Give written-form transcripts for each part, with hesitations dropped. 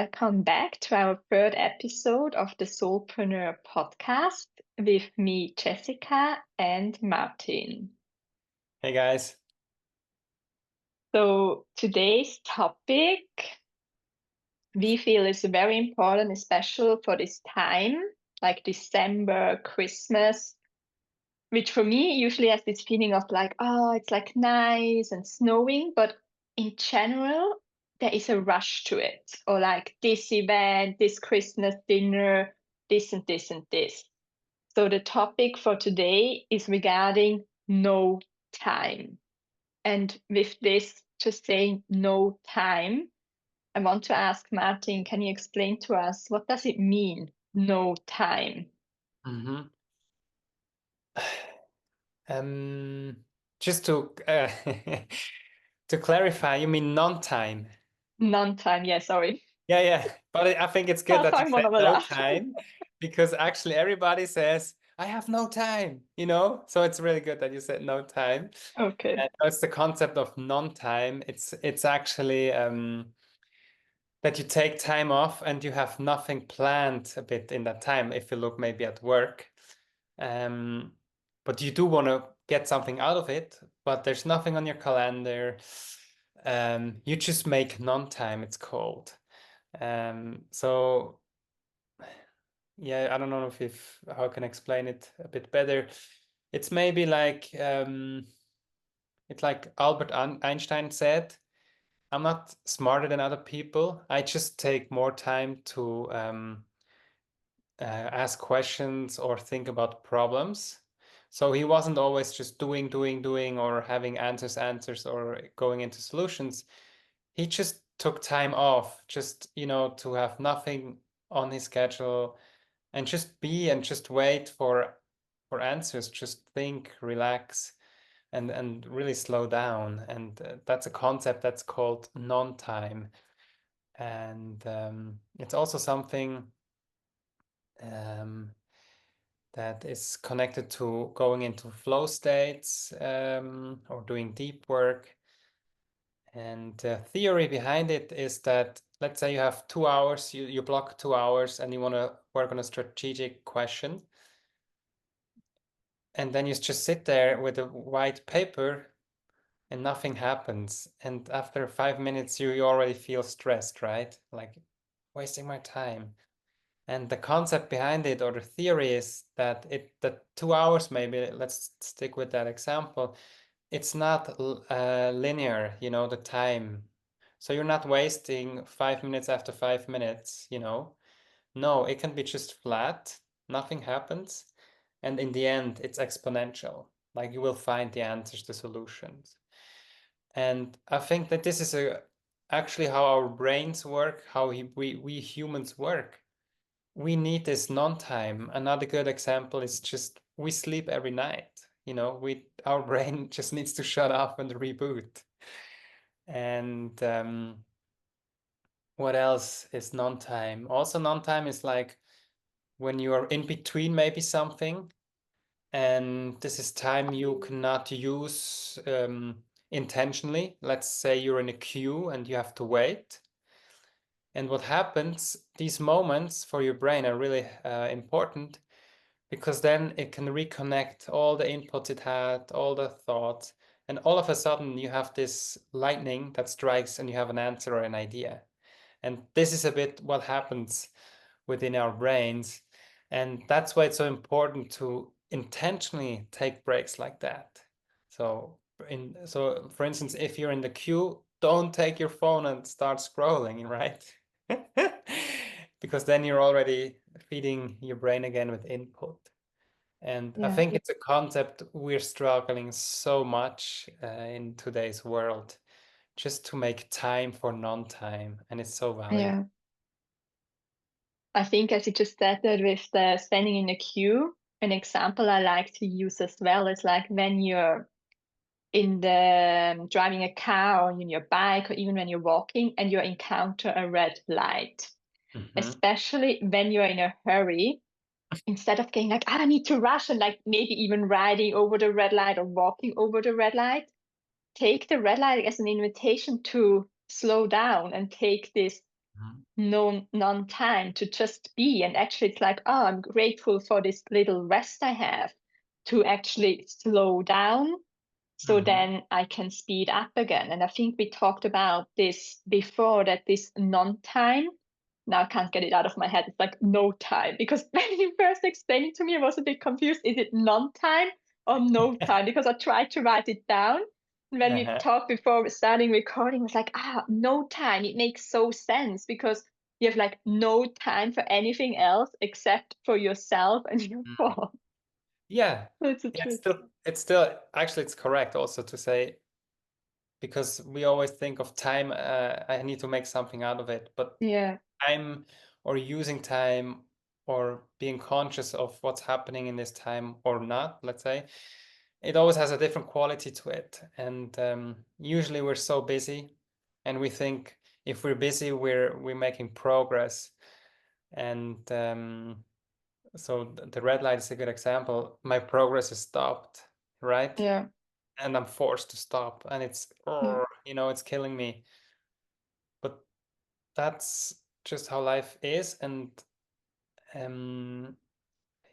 Welcome back to our third episode of the Soulpreneur Podcast with me, Jessica, and Martin. Hey guys. So, today's topic we feel is very important, especially for this time, like December, Christmas, which for me usually has this feeling of like, oh, it's like nice and snowing, but in general, there is a rush to it, or like this event, this Christmas dinner, this and this and this. So the topic for today is regarding no time. And with this, just saying no time, I want to ask Martin, can you explain to us what does it mean, no time? hmm Um, just to to clarify, you mean non-time? Non-time, yeah, sorry. Yeah. But I think it's good that you I'm said one of no that. time because actually everybody says, I have no time, you know? So it's really good that you said no time. Okay. And that's the concept of non-time. It's actually that you take time off and you have nothing planned a bit in that time if you look maybe at work. Um, but you do want to get something out of it, but there's nothing on your calendar. You just make non-time, it's called. So yeah, I don't know if how I can explain it a bit better. It's maybe like it's like Albert Einstein said, I'm not smarter than other people. I just take more time to ask questions or think about problems. So he wasn't always just doing, or having answers, or going into solutions. He just took time off, just, to have nothing on his schedule and just be and just wait for answers, just think, relax, and really slow down. And that's a concept that's called non-time. And it's also something um, that is connected to going into flow states or doing deep work. And the theory behind it is that, let's say you have 2 hours, you block 2 hours and you want to work on a strategic question. And then you just sit there with a white paper and nothing happens. And after 5 minutes, you already feel stressed, right? Like wasting my time. And the concept behind it, or the theory, is that the 2 hours, maybe let's stick with that example, it's not linear, the time. So you're not wasting 5 minutes after 5 minutes, No, it can be just flat, nothing happens. And in the end, it's exponential. Like you will find the answers, the solutions. And I think that this is actually how our brains work, how we humans work. We need this non-time. Another good example is just we sleep every night. Our brain just needs to shut off and reboot. And what else is non-time? Also, non-time is like when you are in between maybe something, and this is time you cannot use intentionally. Let's say you're in a queue and you have to wait. And what happens, these moments for your brain are really important because then it can reconnect all the inputs it had, all the thoughts, and all of a sudden you have this lightning that strikes and you have an answer or an idea. And this is a bit what happens within our brains. And that's why it's so important to intentionally take breaks like that. So for instance, if you're in the queue, don't take your phone and start scrolling, right? Because then you're already feeding your brain again with input. And I Yeah. think it's a concept we're struggling so much in today's world, just to make time for non-time, and it's so valuable. Yeah. I think as you just said that with the standing in a queue, an example I like to use as well is like when you're in the driving a car or in your bike or even when you're walking and you encounter a red light, Mhm. especially when you're in a hurry, instead of getting like, I need to rush and like maybe even riding over the red light or walking over the red light, take the red light as an invitation to slow down and take this no non-time to just be. And actually it's like, oh, I'm grateful for this little rest I have to actually slow down so Mhm. then I can speed up again. And I think we talked about this before, that this non-time, now I can't get it out of my head. It's like no time, because when you first explained it to me, I was a bit confused. Is it non-time or no time? Because I tried to write it down. And when we Uh-huh. talked before starting recording, I was like, no time. It makes so sense because you have like no time for anything else except for yourself and your Mm. thoughts. Yeah. That's the Yeah, truth. it's still actually it's correct also to say, because we always think of time, I need to make something out of it, but Yeah, time or using time or being conscious of what's happening in this time or not, let's say, it always has a different quality to it. And usually we're so busy and we think if we're busy, we're making progress. And so the red light is a good example. My progress is stopped, right? yeah, And I'm forced to stop, and it's, yeah, it's killing me. But that's just how life is. And um,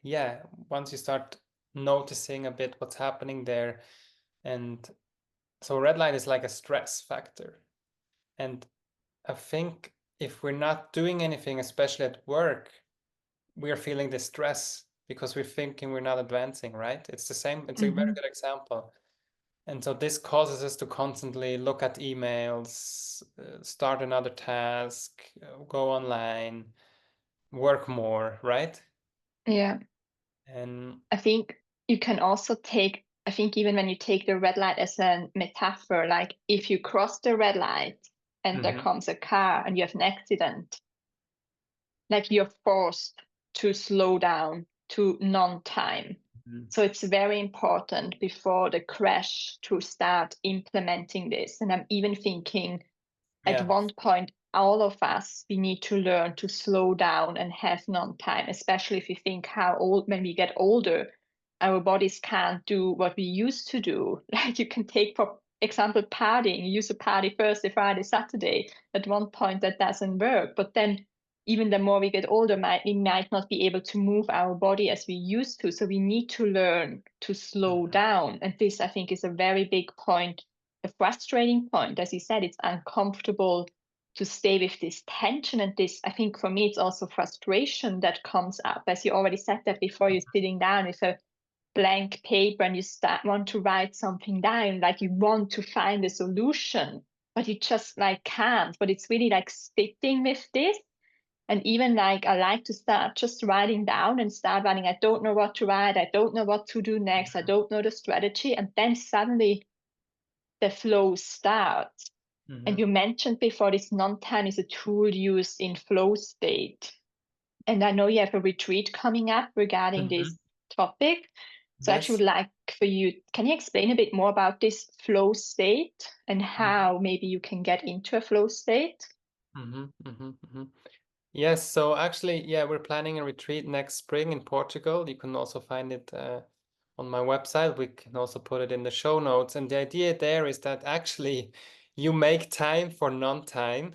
yeah, once you start noticing a bit what's happening there, and so red light is like a stress factor. And I think if we're not doing anything, especially at work, we're feeling the stress because we're thinking we're not advancing, right? It's the same, it's a very hmm good example. And so this causes us to constantly look at emails, start another task, go online, work more, right? yeah. And I think you can also take, I think even when you take the red light as a metaphor, like if you cross the red light and there mhm, comes a car and you have an accident, like you're forced to slow down to non-time. mhm. So it's very important before the crash to start implementing this. And I'm even thinking at Yeah. one point, all of us, we need to learn to slow down and have non-time, especially if you think how old, when we get older, our bodies can't do what we used to do. Like you can take, for example, partying. You used to party Thursday, Friday, Saturday. At one point, that doesn't work. But then, even the more we get older, we might not be able to move our body as we used to. So we need to learn to slow Mhm, down. And this, I think, is a very big point, a frustrating point. As you said, it's uncomfortable to stay with this tension and this. I think for me, it's also frustration that comes up. As you already said that before, you're sitting down with a blank paper and you want to write something down, like you want to find a solution, but you just like can't. But it's really like sitting with this. And even like I like to start just writing down and start writing. I don't know what to write. I don't know what to do next. I don't know the strategy. And then suddenly the flow starts. And mhm, you mentioned before this non-time is a tool used in flow state. And I know you have a retreat coming up regarding this mhm. topic. So I actually Yes. would like for you, can you explain a bit more about this flow state and Mhm, how maybe you can get into a flow state? mhm, mhm, mhm. Yes, so actually, yeah, we're planning a retreat next spring in Portugal. You can also find it on my website. We can also put it in the show notes. And the idea there is that actually you make time for non-time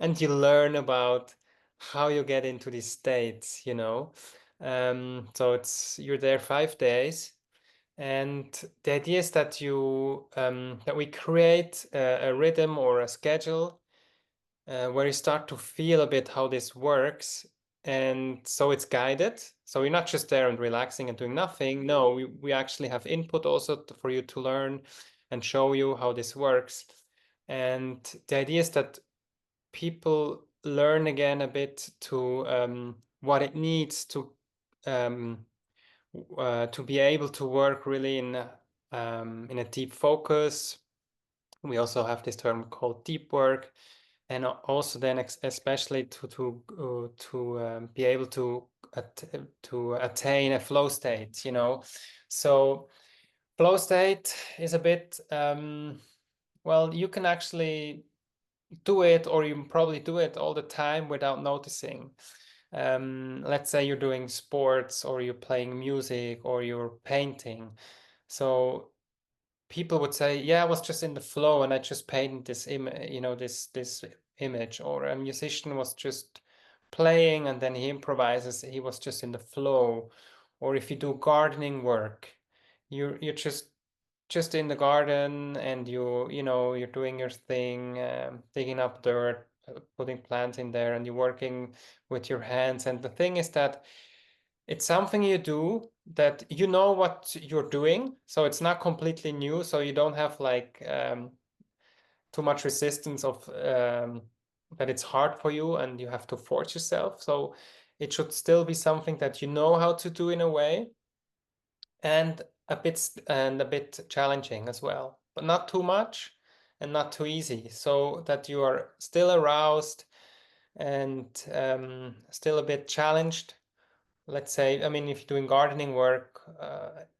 and you learn about how you get into these states. So it's you're there 5 days. And the idea is that that we create a rhythm or a schedule where you start to feel a bit how this works. And so it's guided. So you're not just there and relaxing and doing nothing. No, we actually have input also for you to learn and show you how this works. And the idea is that people learn again a bit to what it needs um, to be able to work really in a deep focus. We also have this term called deep work, and also then especially to be able to attain a flow state. So flow state is a bit well, you can actually do it, or you probably do it all the time without noticing. Let's say you're doing sports, or you're playing music, or you're painting. So people would say, yeah, I was just in the flow and I just painted this image, this image, or a musician was just playing and then he improvises, he was just in the flow. Or if you do gardening work, you're just in the garden and you're doing your thing, digging up dirt, putting plants in there, and you're working with your hands. And the thing is that it's something you do that you know what you're doing, so it's not completely new, so you don't have like too much resistance of that it's hard for you and you have to force yourself. So it should still be something that you know how to do in a way, and a bit challenging as well, but not too much and not too easy, so that you are still aroused and still a bit challenged. Let's say, I mean, if you're doing gardening work,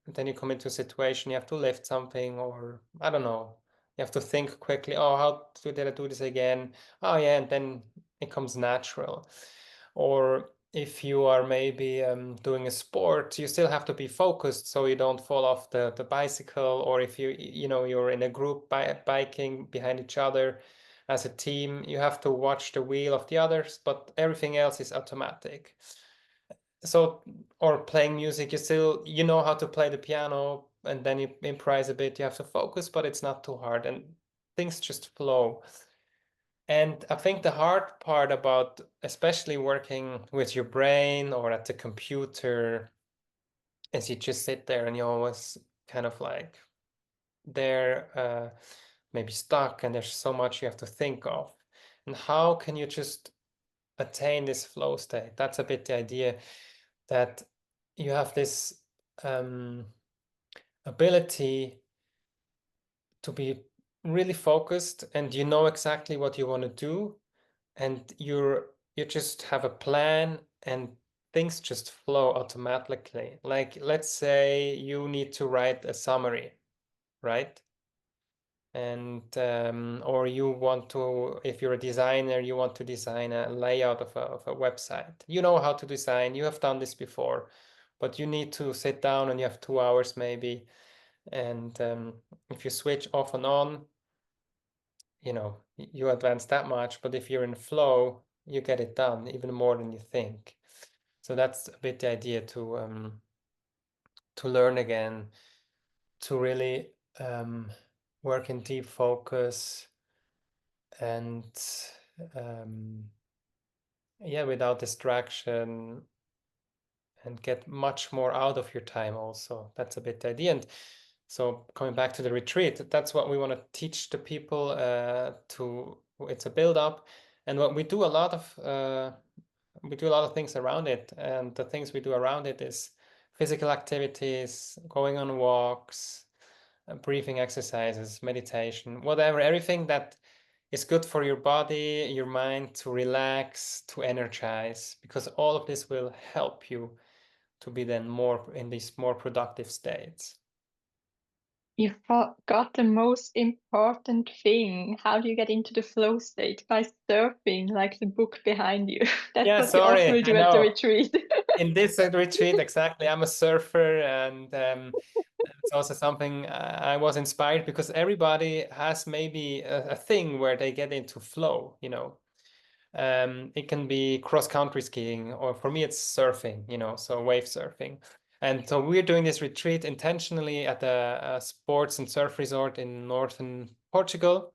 then you come into a situation you have to lift something, or I don't know, you have to think quickly. Oh, did I do this again? Oh, yeah, and then it comes natural. Or if you are maybe doing a sport, you still have to be focused so you don't fall off the bicycle. Or if you're in a group biking behind each other as a team, you have to watch the wheel of the others, but everything else is automatic. So, or playing music, you know how to play the piano, and then you improvise a bit, you have to focus, but it's not too hard and things just flow. And I think the hard part about especially working with your brain or at the computer is you just sit there and you always kind of like there, maybe stuck, and there's so much you have to think of. And how can you just attain this flow state? That's a bit the idea, that you have this ability to be really focused, and you know exactly what you want to do, and you just have a plan, and things just flow automatically. Like, let's say you need to write a summary, right? And or you want to, if you're a designer, you want to design a layout of a website. You know how to design, you have done this before, but you need to sit down and you have 2 hours maybe. And if you switch off and on, you advance that much. But if you're in flow, you get it done even more than you think. So that's a bit the idea, to learn again, to really work in deep focus, and without distraction, and get much more out of your time also. That's a bit the idea. And so coming back to the retreat, that's what we want to teach the people. It's a build up, and what we do we do a lot of things around it. And the things we do around it is physical activities, going on walks, breathing exercises, meditation, whatever, everything that is good for your body, your mind, to relax, to energize, because all of this will help you to be then more in these more productive states. You forgot the most important thing. How do you get into the flow state? By surfing, like the book behind you. That's Yeah, what you also sorry, will I do at the know. retreat. In this retreat, exactly, I'm a surfer, and it's also something I was inspired, because everybody has maybe a thing where they get into flow. It can be cross-country skiing, or for me, it's surfing, so wave surfing. And so we're doing this retreat intentionally at a sports and surf resort in northern Portugal.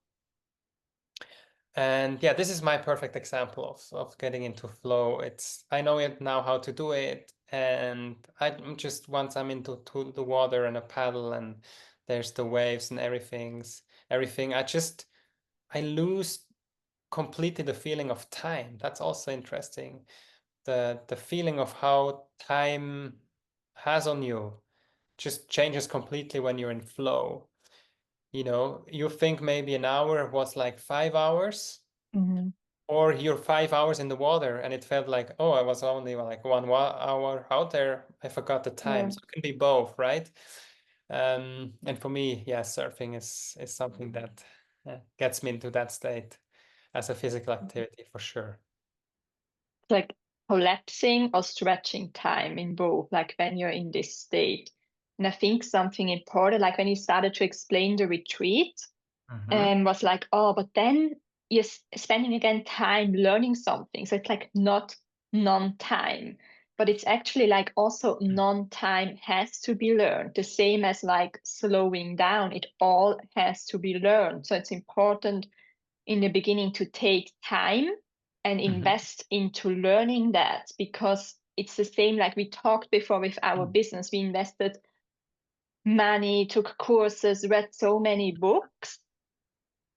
And yeah, this is my perfect example of getting into flow. I know it now how to do it. And I'm just, once I'm into the water and a paddle, and there's the waves and everything, I lose completely the feeling of time. That's also interesting. The feeling of how time has on you just changes completely when you're in flow. You think maybe an hour was like 5 hours, Mhm. or you're 5 hours in the water and it felt like, oh, I was only like 1 hour out there. I forgot the time. Yeah. So it can be both, right? And for me, yeah, surfing is something that gets me into that state as a physical activity, for sure. It's like collapsing or stretching time in both, like when you're in this state. And I think something important, like when you started to explain the retreat, Mhm. and was like, oh, but then you're spending again time learning something. So it's like not non-time, but it's actually like also non-time has to be learned. The same as like slowing down, it all has to be learned. So it's important in the beginning to take time and invest into learning that, because it's the same like we talked before with our business. We invested money, took courses, read so many books,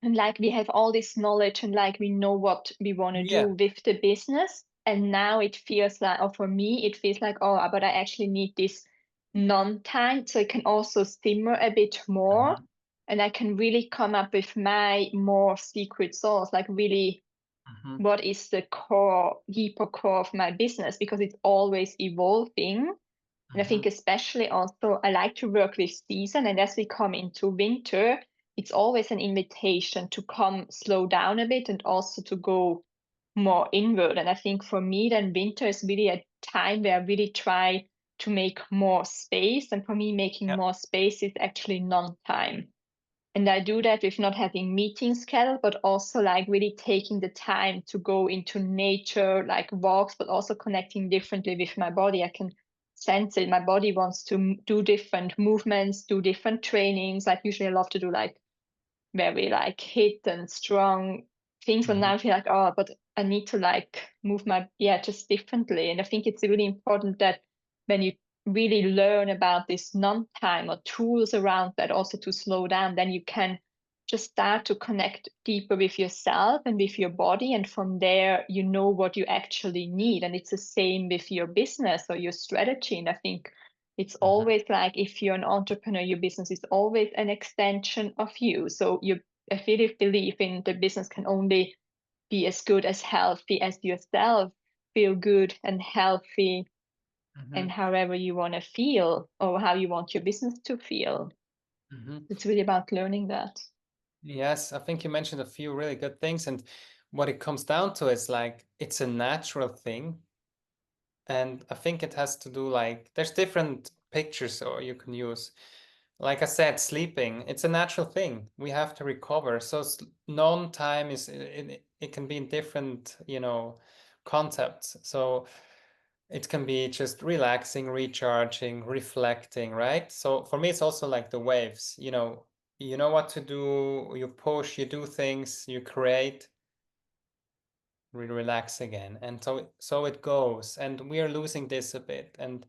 and like we have all this knowledge and like we know what we want to do Yeah. with the business. And now it feels like, or for me, it feels like, oh, but I actually need this non-time so it can also simmer a bit more. And I can really come up with my more secret sauce, like really what is the core, deeper core of my business, because it's always evolving. And I think especially also I like to work with season, and as we come into winter, it's always an invitation to come slow down a bit and also to go more inward. And I think for me, then winter is really a time where I really try to make more space. And for me, making Yeah. more space is actually non-time. And I do that with not having meetings scheduled, but also like really taking the time to go into nature, like walks, but also connecting differently with my body. I can sense it. My body wants to do different movements, do different trainings. Like usually I love to do like very like hit and strong things, but now I feel like, oh, but I need to like move my, just differently. And I think it's really important that when you really learn about this non-time or tools around that also to slow down, then you can just start to connect deeper with yourself and with your body. And from there, you know what you actually need. And it's the same with your business or your strategy. And I think it's always like if you're an entrepreneur, your business is always an extension of you. So I really believe in the business can only be as good as healthy as yourself, feel good and healthy, and however you want to feel or how you want your business to feel. It's really about learning that. Yes, I think you mentioned a few really good things, and what it comes down to is like it's a natural thing, and I think it has to do like there's different pictures or you can use. Like I said, sleeping, it's a natural thing. We have to recover. So non-time is it can be in different, concepts. So it can be just relaxing, recharging, reflecting, right? So for me, it's also like the waves. You know what to do. You push, you do things, you create, relax again, and so it goes. And we are losing this a bit. And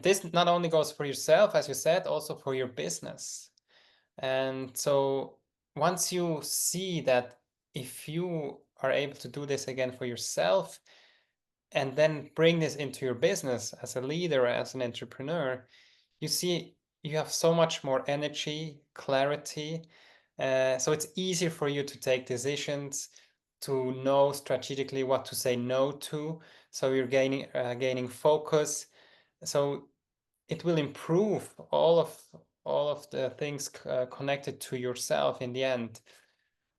this not only goes for yourself, as you said, also for your business. And so once you see that if you are able to do this again for yourself and then bring this into your business as a leader, as an entrepreneur, you see you have so much more energy, clarity. So it's easier for you to take decisions, to know strategically what to say no to. So you're gaining focus. So it will improve all of the things connected to yourself in the end.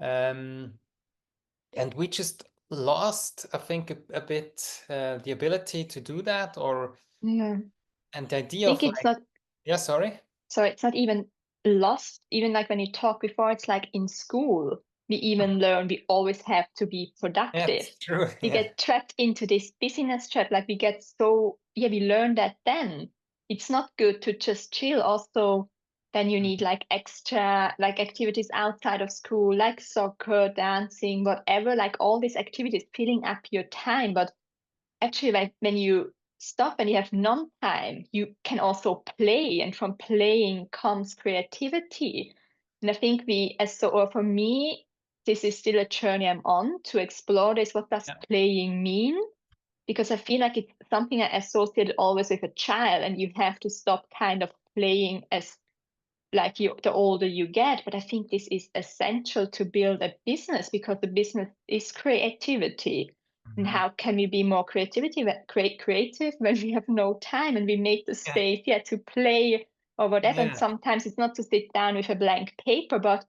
And we just lost, I think, a bit the ability to do that, Yeah. and the I idea think of it's like, not, yeah, sorry. so it's not even lost. Even like when you talk before, it's like in school, we even learn we always have to be Yeah, productive. it's true. We Yeah. get trapped into this busyness trap. Like we get so, we learn that then. It's not good to just chill. Also, then you need like extra like activities outside of school, like soccer, dancing, whatever, like all these activities filling up your time. But actually, like when you stop and you have non-time, you can also play, and from playing comes creativity. And I think or for me, this is still a journey I'm on to explore this. What does Yeah. playing mean? Because I feel like it's something I associate always with a child, and you have to stop kind of playing as like the older you get. But I think this is essential to build a business, because the business is creativity. And how can we be more creative when we have no time and we make the Yeah. space to play or whatever? And Yeah. sometimes it's not to sit down with a blank paper, but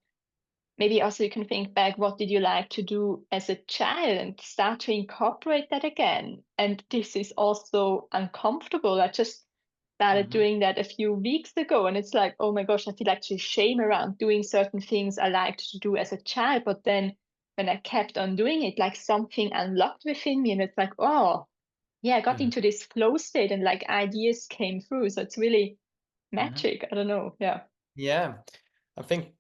maybe also you can think back, what did you like to do as a child, and start to incorporate that again. And this is also uncomfortable. I just started doing that a few weeks ago, and it's like, oh my gosh, I feel actually shame around doing certain things I liked to do as a child. But then when I kept on doing it, like something unlocked within me, and it's like, oh, yeah, I got into this flow state, and like ideas came through. So it's really magic. I don't know. Yeah. Yeah. I think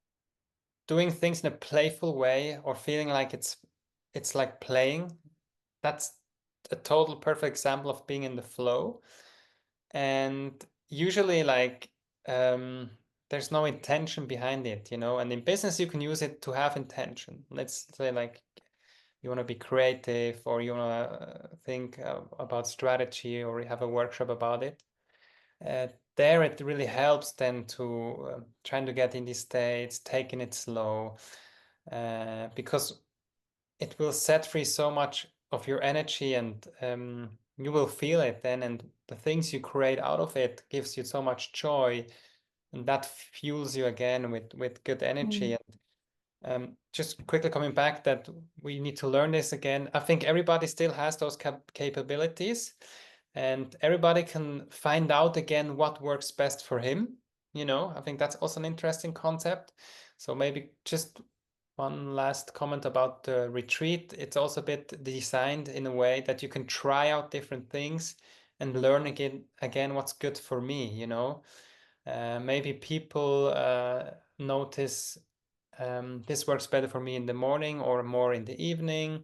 doing things in a playful way or feeling like it's like playing, that's a total perfect example of being in the flow. And usually like there's no intention behind it, you know, and in business you can use it to have intention. Let's say like you want to be creative, or you want to think about strategy, or you have a workshop about it. There it really helps then to trying to get in these states, taking it slow, because it will set free so much of your energy, and you will feel it then, and the things you create out of it gives you so much joy, and that fuels you again with good energy. Just quickly coming back that we need to learn this again. I think everybody still has those capabilities, and everybody can find out again what works best for him. You know, I think that's also an interesting concept. So maybe just one last comment about the retreat. It's also a bit designed in a way that you can try out different things and learn again what's good for me, you know. Maybe people notice this works better for me in the morning or more in the evening,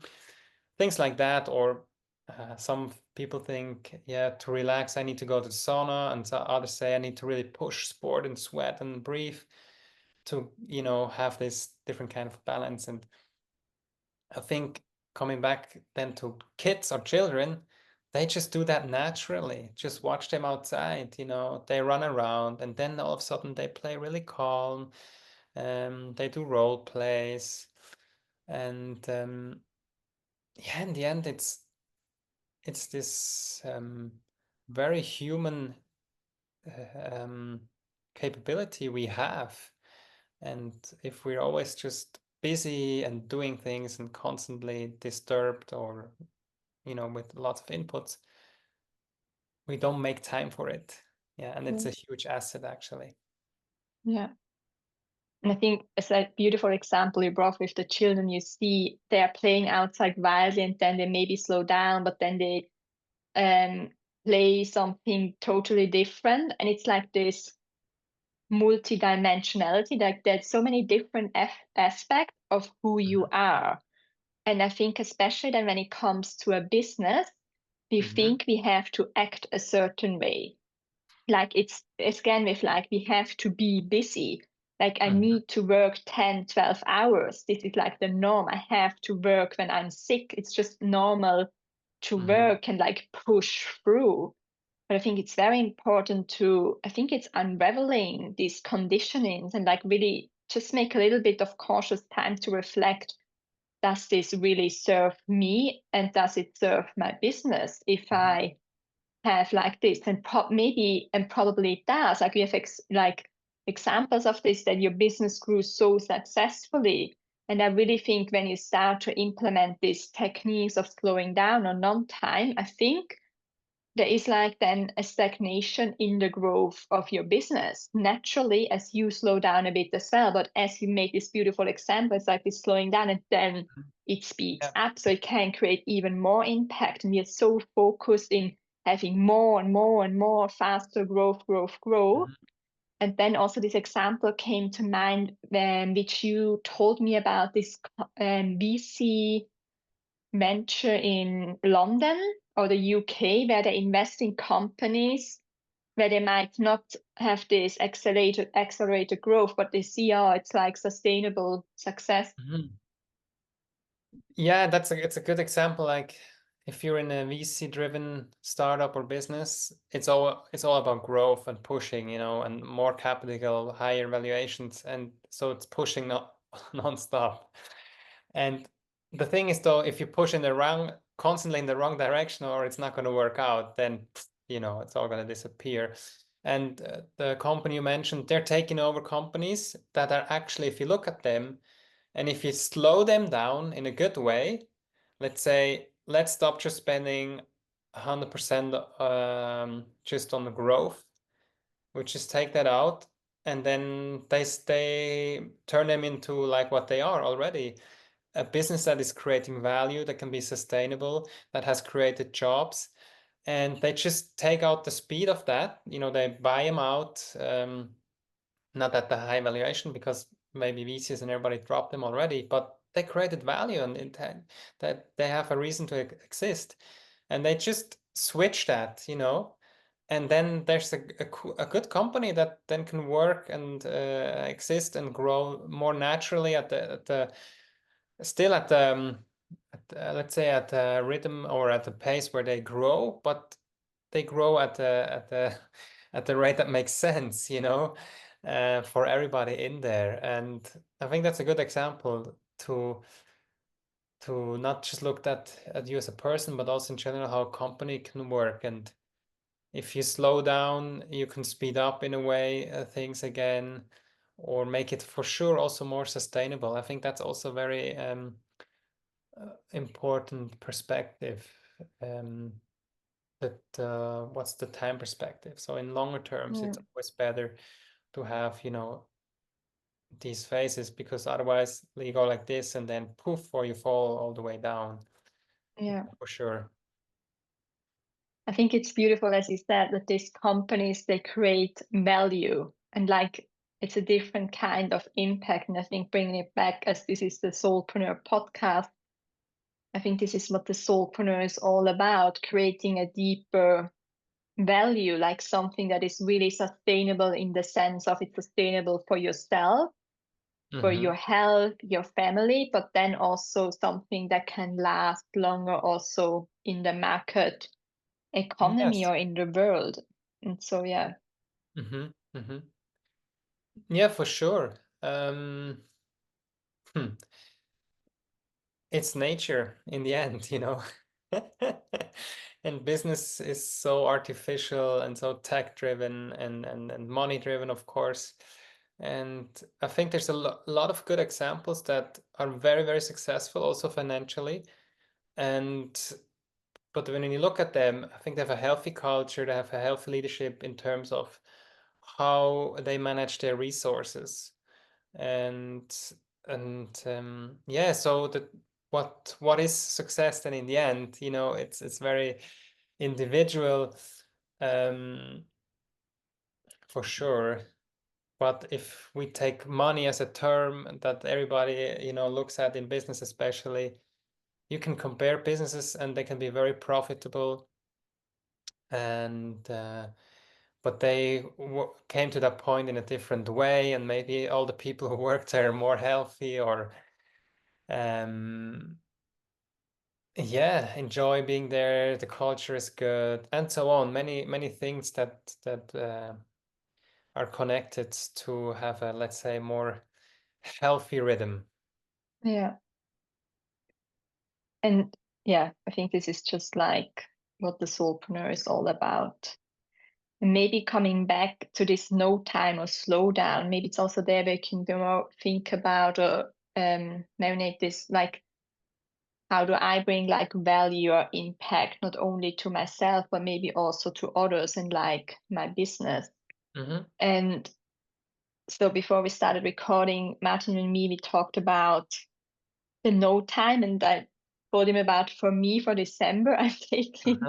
things like that. Or some people think, yeah, to relax, I need to go to the sauna, and so others say I need to really push, sport, and sweat and breathe to, you know, have this different kind of balance. And I think coming back then to kids or children, they just do that naturally. Just watch them outside, you know, they run around, and then all of a sudden they play really calm. They do role plays, and yeah, in the end, it's this very human um, capability we have. And if we're always just busy and doing things and constantly disturbed, or, you know, with lots of inputs, we don't make time for it. Yeah, and it's a huge asset actually. Yeah. And I think it's a beautiful example you brought with the children. You see they're playing outside wildly, and then they maybe slow down, but then they um, play something totally different. And it's like this multi-dimensionality, like there's so many different aspects of who you are. And I think especially then when it comes to a business, we think we have to act a certain way. Like it's again with like we have to be busy. Like I need to work 10, 12 hours. This is like the norm. I have to work when I'm sick. It's just normal to work and like push through. But I think it's very important to, I think it's unraveling these conditionings and like really just make a little bit of cautious time to reflect, does this really serve me, and does it serve my business if I have like this? And maybe and probably it does. Like we have like examples of this, that your business grew so successfully. And I really think when you start to implement these techniques of slowing down or non-time, I think there is like then a stagnation in the growth of your business naturally as you slow down a bit as well. But as you make this beautiful example, it's like it's slowing down, and then it speeds Yeah. up, so it can create even more impact. And we are so focused in having more and more and more faster growth. And then also this example came to mind, which you told me about this VC venture in London or the UK, where they invest in companies where they might not have this accelerated growth, but they see, oh, it's like sustainable success. Yeah, it's a good example. Like if you're in a VC driven startup or business, it's all about growth and pushing, you know, and more capital, higher valuations, and so it's pushing not nonstop. And the thing is though, if you push in the wrong constantly in the wrong direction, or it's not going to work out, then you know it's all going to disappear. And the company you mentioned, they're taking over companies that are actually, if you look at them, and if you slow them down in a good way, let's say, let's stop just spending 100% just on the growth, we just take that out, and then they turn them into like what they are already, a business that is creating value, that can be sustainable, that has created jobs, and they just take out the speed of that. They buy them out, not at the high valuation because maybe VCs and everybody dropped them already, but they created value and that they have a reason to exist, and they just switch that, and then there's a good company that then can work and exist and grow more naturally still at let's say at the rhythm or at the pace where they grow, but they grow at the rate that makes sense, for everybody in there. And I think that's a good example to not just look at you as a person, but also in general how a company can work. And if you slow down, you can speed up in a way things again, or make it for sure also more sustainable. I think that's also very important perspective. That what's the time perspective? So in longer terms, Yeah. it's always better to have, these phases, because otherwise you go like this and then poof, or you fall all the way down. Yeah. For sure. I think it's beautiful, as you said, that these companies, they create value and like it's a different kind of impact. And I think bringing it back, as this is the Soulpreneur podcast, I think this is what the Soulpreneur is all about, creating a deeper value, like something that is really sustainable in the sense of it's sustainable for yourself, for your health, your family, but then also something that can last longer also in the market economy Yes. or in the world. And so, yeah. Yeah, for sure. It's nature in the end, And business is so artificial and so tech driven and money driven, of course. And I think there's a lot of good examples that are very, very successful also financially. But when you look at them, I think they have a healthy culture, they have a healthy leadership in terms of how they manage their resources. And yeah, so what is success then in the end? It's very individual, um, for sure. But if we take money as a term that everybody looks at in business, especially, you can compare businesses and they can be very profitable, and but they came to that point in a different way, and maybe all the people who worked there are more healthy, or yeah, enjoy being there, the culture is good, and so on. Many things that are connected to have a, let's say, more healthy rhythm. Yeah. And yeah, I think this is just like what the Soulpreneur is all about. And maybe coming back to this no time or slow down, maybe it's also there where you can more think about or marinate this, like how do I bring like value or impact not only to myself but maybe also to others and like my business. And so before we started recording, Martin and me, we talked about the no time, and I told him about, for me, for December, I'm taking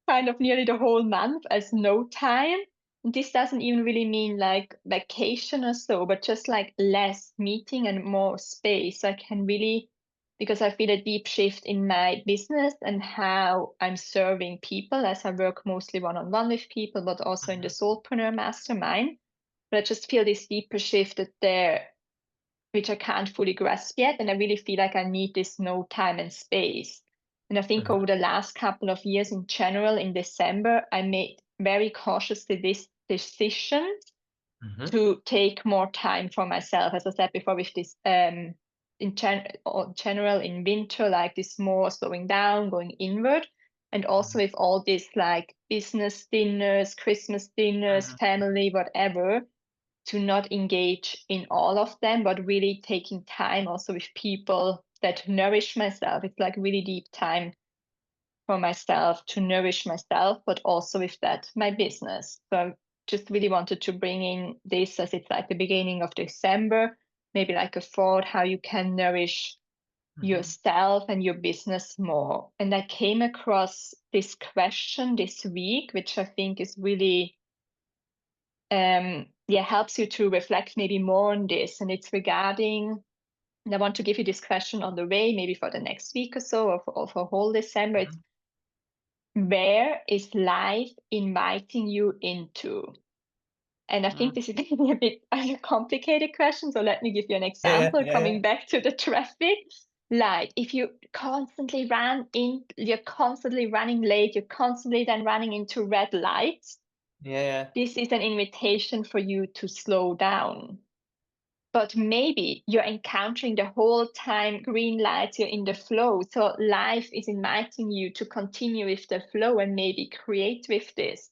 kind of nearly the whole month as no time. And this doesn't even really mean like vacation or so, but just like less meeting and more space. So I can really, because I feel a deep shift in my business and how I'm serving people, as I work mostly one-on-one with people, but also in the Soulpreneur Mastermind. But I just feel this deeper shift that there, which I can't fully grasp yet. And I really feel like I need this no time and space. And I think over the last couple of years in general, in December, I made very cautiously this decision to take more time for myself. As I said before, with this general in winter, like this more slowing down, going inward. And also with all this like business dinners, Christmas dinners, family, whatever, to not engage in all of them, but really taking time also with people that nourish myself. It's like really deep time for myself to nourish myself, but also with that, my business. So I just really wanted to bring in this, as it's like the beginning of December, maybe like a thought how you can nourish yourself and your business more. And I came across this question this week, which I think is really helps you to reflect maybe more on this. And it's regarding, and I want to give you this question on the way, maybe for the next week or so, or for whole December. It's, where is life inviting you into? And I think this is maybe a bit of a complicated question. So let me give you an example. Coming back to the traffic, like if you're constantly running late, you're constantly then running into red lights. This is an invitation for you to slow down. But maybe you're encountering the whole time green lights, you're in the flow. So life is inviting you to continue with the flow and maybe create with this.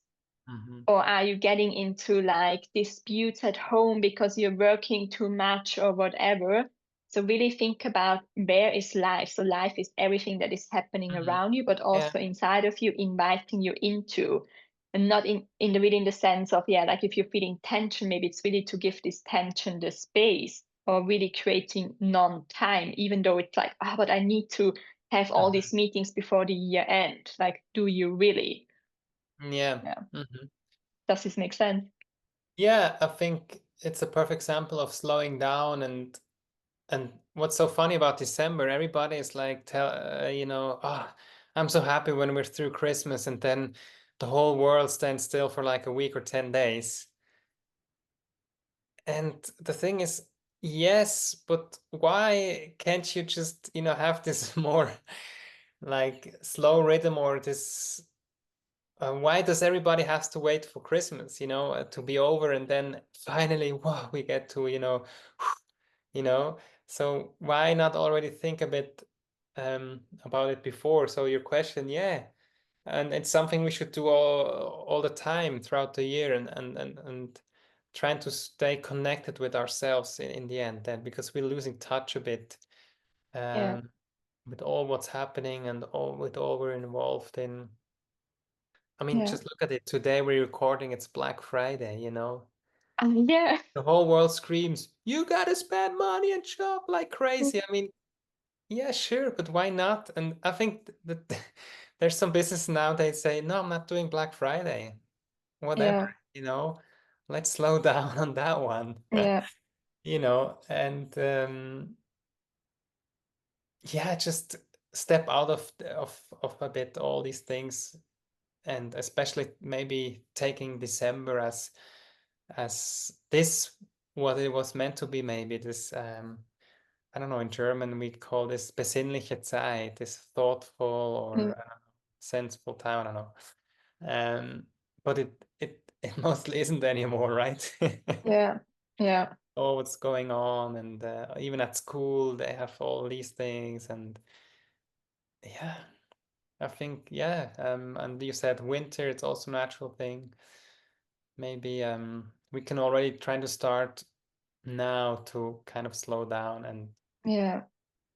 Or are you getting into like disputes at home because you're working too much or whatever? So really think about, where is life? So life is everything that is happening around you, but also inside of you, inviting you into. And not in the sense of, like if you're feeling tension, maybe it's really to give this tension the space, or really creating non-time, even though it's like, but I need to have all these meetings before the year end. Like, do you really? Yeah. Does this make sense? Yeah, I think it's a perfect example of slowing down. And what's so funny about December, everybody is like, I'm so happy when we're through Christmas, and then the whole world stands still for like a week or 10 days. And the thing is, yes, but why can't you just, have this more like slow rhythm, or this, why does everybody has to wait for Christmas, to be over, and then finally, wow, we get to, so why not already think a bit about it before? So your question, and it's something we should do all the time throughout the year, and trying to stay connected with ourselves in the end, then, because we're losing touch a bit with all what's happening and with all we're involved in. I mean, just look at it. Today we're recording, it's Black Friday, Yeah. The whole world screams, you gotta spend money and shop like crazy. I mean, yeah, sure, but why not? And I think that there's some business now, they say, no, I'm not doing Black Friday. Whatever, let's slow down on that one. Yeah. And just step out of a bit all these things, and especially maybe taking December as this, what it was meant to be, maybe this, I don't know, in German we call this besinnliche Zeit, this thoughtful or I don't know, sensible time, I don't know. But it mostly isn't anymore, right? Yeah. Oh, what's going on, and even at school they have all these things, and I think and you said winter, it's also a natural thing. Maybe we can already try to start now to kind of slow down and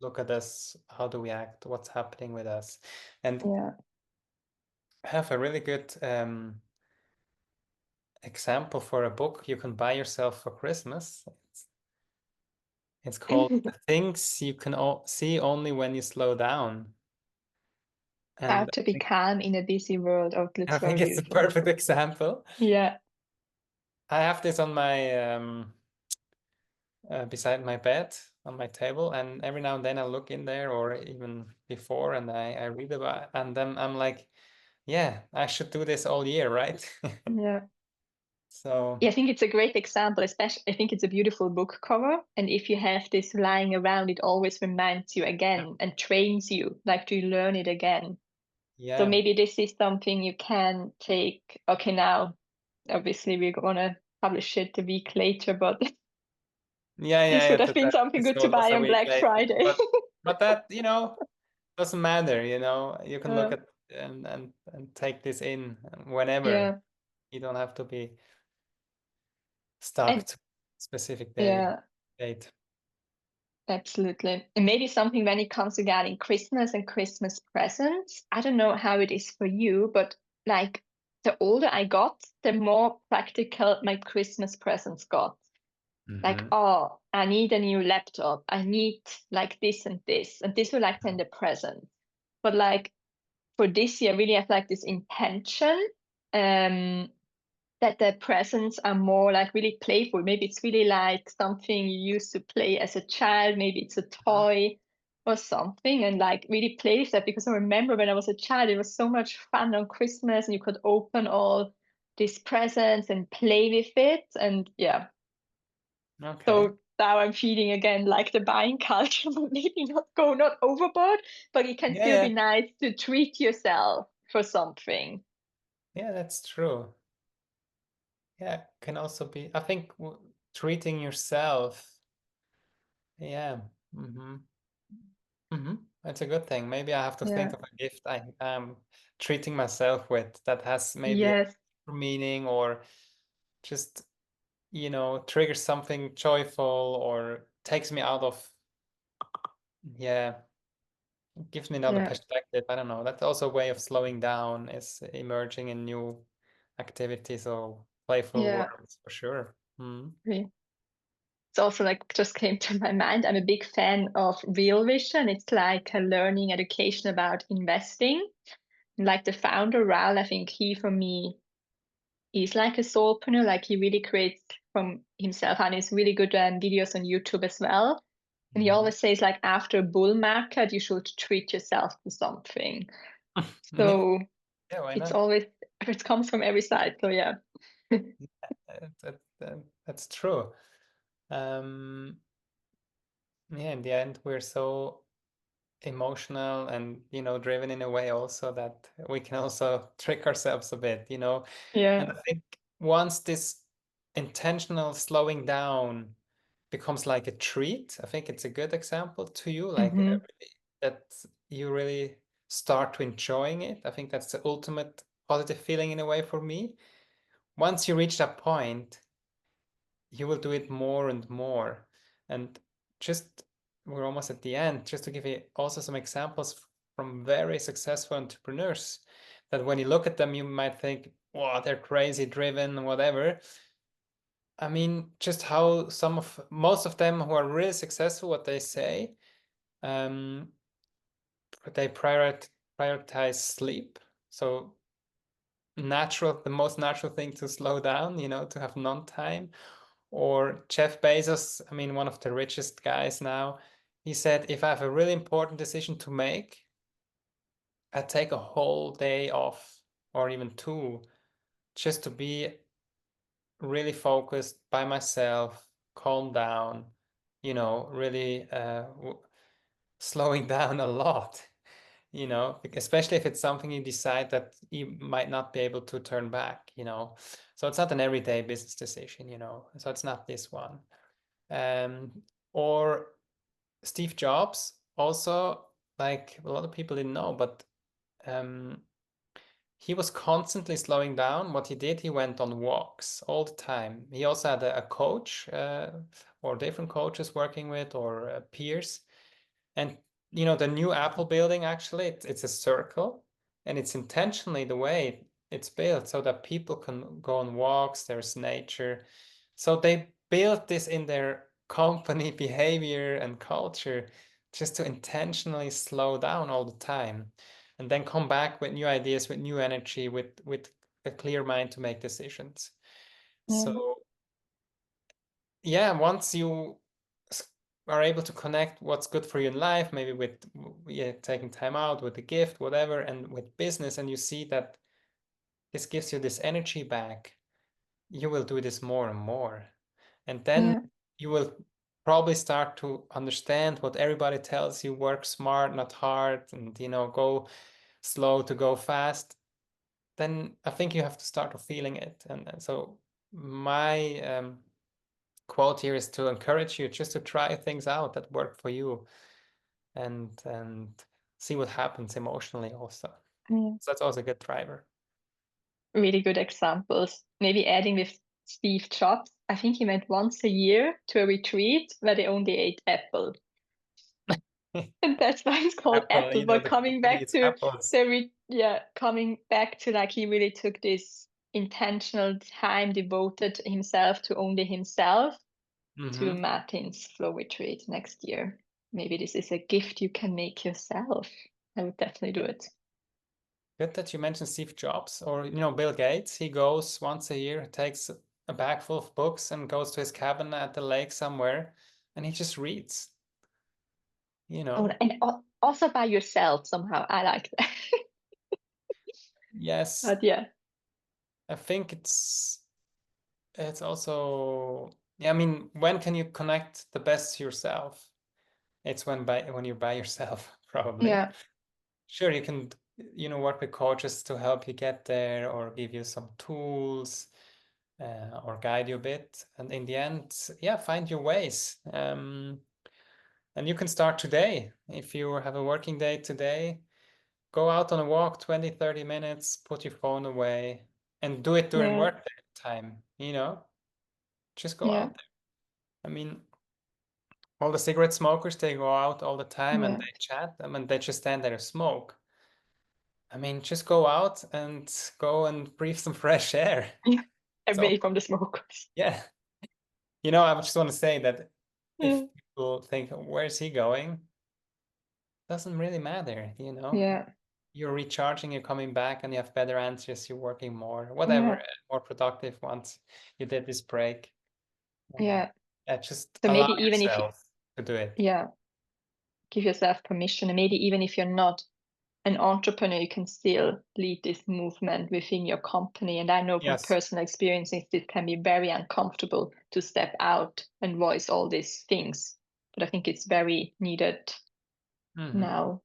look at us, how do we act, what's happening with us, and have a really good example for a book you can buy yourself for Christmas. It's called The Things You Can See Only When You Slow Down. How And to be calm in a busy world. Oh, it looks I so think it's a beautiful. perfect example. Yeah. I have this on my beside my bed on my table, and every now and then I look in there, or even before, and I read about it, and then I'm like, I should do this all year, right? Yeah. So I think it's a great example, especially I think it's a beautiful book cover. And if you have this lying around, it always reminds you again and trains you, like to learn it again. So maybe this is something you can take. Okay, now obviously we're gonna publish it a week later, but this would have but been that something good to episode was buy a on week Black later. Friday. But that, doesn't matter, you can look Uh, at and take this in whenever. yeah. You don't have to be stuck And to a specific date. absolutely. And maybe something when it comes regarding Christmas and Christmas presents. I don't know how it is for you, but like the older I got, the more practical my Christmas presents got. Like, Mm-hmm. I I need a new laptop. I need like this and this. And this will like in the present. But like for this year, I really have like this intention um that the presents are more like really playful. Maybe it's really like something you used to play as a child. Maybe it's a toy or something, and like really play with that, because I remember when I was a child, it was so much fun on Christmas, and you could open all these presents and play with it. And yeah, Okay. so now I'm feeling again like the buying culture, but maybe not overboard, but it can Yeah, still be yeah, nice to treat yourself for something. yeah, that's true. Yeah, can also be, I think treating yourself. Yeah. Mm-hmm. Mm-hmm. That's a good thing. Maybe I have to Yeah. think of a gift I am treating myself with that has maybe a Yes. deeper meaning, or just, triggers something joyful, or takes me out of, yeah, gives me another Yeah. perspective. I don't know. That's also a way of slowing down, is emerging in new activities or playful Yeah. worlds for sure. Mm. Really. It's also like just came to my mind. I'm a big fan of Real Vision. It's like a learning education about investing. Like the founder, Raul, I think he for me is like a soulpreneur. Like he really creates from himself, and he's really good videos on YouTube as well. And he Mhm. always says like after a bull market, you should treat yourself to something. Yeah, So yeah, why it's not? always it comes from every side. So yeah. That's true. Um, yeah, in the end, we're so emotional and, driven in a way also that we can also trick ourselves a bit, Yeah. And I think once this intentional slowing down becomes like a treat, I think it's a good example to you, like Hmm. that you really start to enjoying it. I think that's the ultimate positive feeling in a way for me. Once you reach that point, you will do it more and more. And just, we're almost at the end, just to give you also some examples from very successful entrepreneurs that when you look at them, you might think, wow, they're crazy driven, whatever. I mean, just how most of them who are really successful, what they say, um, they prioritize sleep. So the most natural thing to slow down, to have non-time. Or Jeff Bezos, I mean, one of the richest guys now, he said, if I have a really important decision to make, I take a whole day off or even two just to be really focused by myself, calm down, really slowing down a lot, especially if it's something you decide that you might not be able to turn back. So it's not an everyday business decision. So it's not this one. Um, or Steve Jobs also, like a lot of people didn't know, but um, he was constantly slowing down. What he did, he went on walks all the time. He also had a coach or different coaches working with, or peers. And the new Apple building, actually, it's a circle, and it's intentionally the way it's built so that people can go on walks. There's nature. So they built this in their company behavior and culture, just to intentionally slow down all the time, and then come back with new ideas, with new energy, with a clear mind to make decisions. Yeah. So yeah, once you are able to connect what's good for you in life, maybe with, yeah, taking time out, with a gift, whatever, and with business, and you see that this gives you this energy back, you will do this more and more. And then Yeah. you will probably start to understand what everybody tells you: work smart, not hard, and go slow to go fast. Then I think you have to start to feeling it. And so my quote here is to encourage you just to try things out that work for you, and see what happens emotionally also. Yeah. So that's also a good driver. Really good examples. Maybe adding with Steve Jobs. I think he went once a year to a retreat where they only ate apple. And that's why it's called Apple, Apple. But the coming company back is to apples. coming back to like he really took this intentional time devoted himself to only himself. to Mm-hmm. Martin's flow retreat next year. Maybe this is a gift you can make yourself. I would definitely do it. Good that you mentioned Steve Jobs or, Bill Gates. He goes once a year, takes a bag full of books and goes to his cabin at the lake somewhere and he just reads, you Oh, know. and also by yourself somehow. I like that. Yes, But yeah, I think it's also, yeah, I mean, when can you connect the best to yourself? It's when you're by yourself, probably. yeah, Sure, you can, work with coaches to help you get there or give you some tools or guide you a bit. And in the end, yeah, find your ways. And you can start today. If you have a working day today, go out on a walk 20, 30 minutes, put your phone away, and do it during yeah, work time, just go yeah, out there. I mean, all the cigarette smokers, they go out all the time and yeah, they chat. I mean, they just stand there and smoke. I mean, just go out and go and breathe some fresh air. yeah. So, Away from the smokers. yeah. I just want to say that if Yeah, people think, where's he going? Doesn't really matter. yeah, You're recharging, you're coming back, and you have better answers, you're working more, whatever, yeah, more productive once you did this break. Uh, yeah. just So allow maybe even if, yourself to do it. yeah, give yourself permission, and maybe even if you're not an entrepreneur, you can still lead this movement within your company. And I know from Yes. personal experiences, it can be very uncomfortable to step out and voice all these things. But I think it's very needed Hmm. now.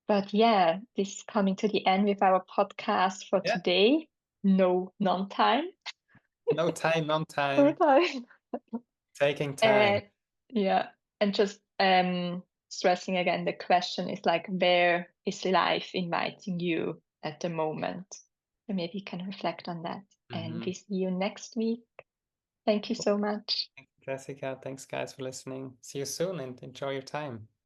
But yeah, this is coming to the end with our podcast for Yeah. today. No non-time. No time, non No time, time. taking time. And yeah, and just stressing again, the question is like, where is life inviting you at the moment? And maybe you can reflect on that. And Hmm. we see you next week. Thank you Cool. so much. Thank you, Jessica. Thanks, guys, for listening. See you soon and enjoy your time.